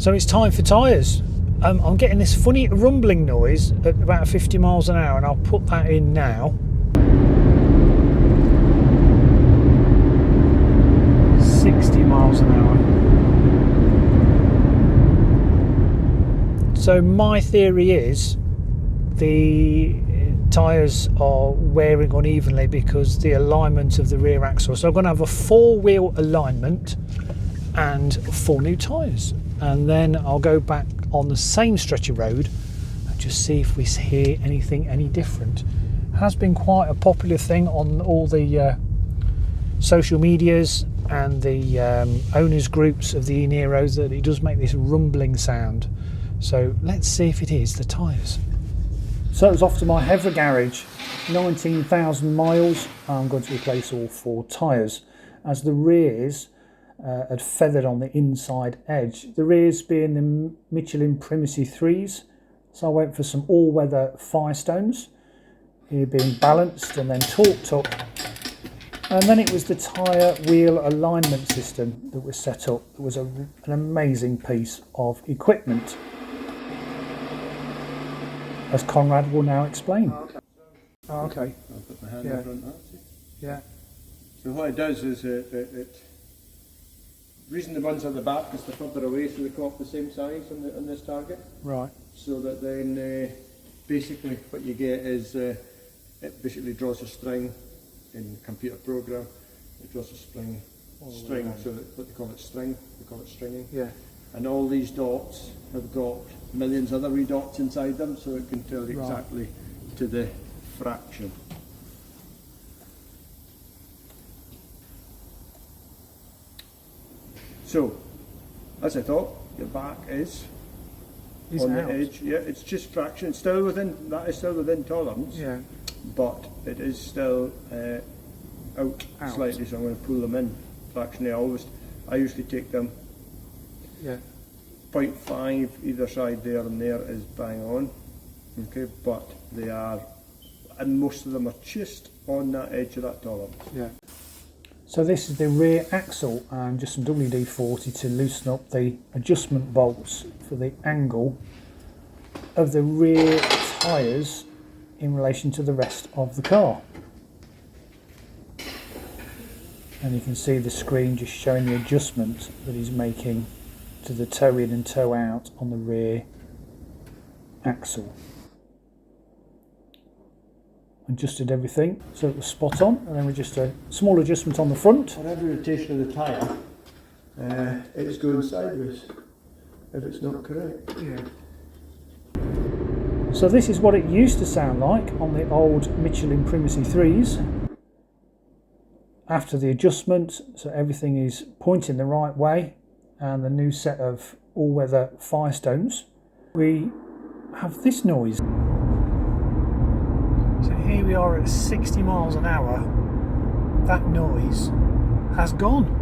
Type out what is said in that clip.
So it's time for tyres. I'm getting this funny rumbling noise at about 50 miles an hour, and I'll put that in now. 60 miles an hour. So my theory is the tyres are wearing unevenly because the alignment of the rear axle. So I'm going to have a 4-wheel alignment and 4 new tyres, and then I'll go back on the same stretch of road and just see if we hear anything any different. It has been quite a popular thing on all the social medias and the owners groups of the E Niros that it does make this rumbling sound. So let's see if it is the tyres. So it was off to my 𝐓𝐇 garage, 19,000 miles. I'm going to replace all 4 tyres, as the rears had feathered on the inside edge. The rears being the Michelin Primacy 3s. So I went for some all-weather Firestones, here being balanced and then torqued up. And then it was the tyre wheel alignment system that was set up. It was an amazing piece of equipment, as Conrad will now explain. Oh, okay. I'll put my hand in front of that. Yeah. So what it does is the reason the ones on the back is they're further away, so they come up the same size on this target. Right. So that then basically what you get is it basically draws a string in computer program. It draws a string, so that what they call it stringing. Yeah. And all these dots have got millions of other wee dots inside them, so it can tell exactly to the fraction. So, as I thought, your back is on the edge. Yeah, it's just fraction. It's still within, that is still within tolerance. Yeah. But it is still out slightly, so I'm going to pull them in fractionally. I usually take them. Yeah. 0.5 either side there and there is bang on. Okay, but they are, and most of them are just on that edge of that tolerance. Yeah. So this is the rear axle, and just some WD-40 to loosen up the adjustment bolts for the angle of the rear tyres in relation to the rest of the car. And you can see the screen just showing the adjustment that he's making to the toe in and toe out on the rear axle. Adjusted everything so it was spot on, and then we just a small adjustment on the front. On every rotation of the tyre, it's going sideways if it's not correct. Yeah. So this is what it used to sound like on the old Michelin Primacy 3s. After the adjustment, so everything is pointing the right way, and the new set of all-weather Firestones, we have this noise. So here we are at 60 miles an hour. That noise has gone.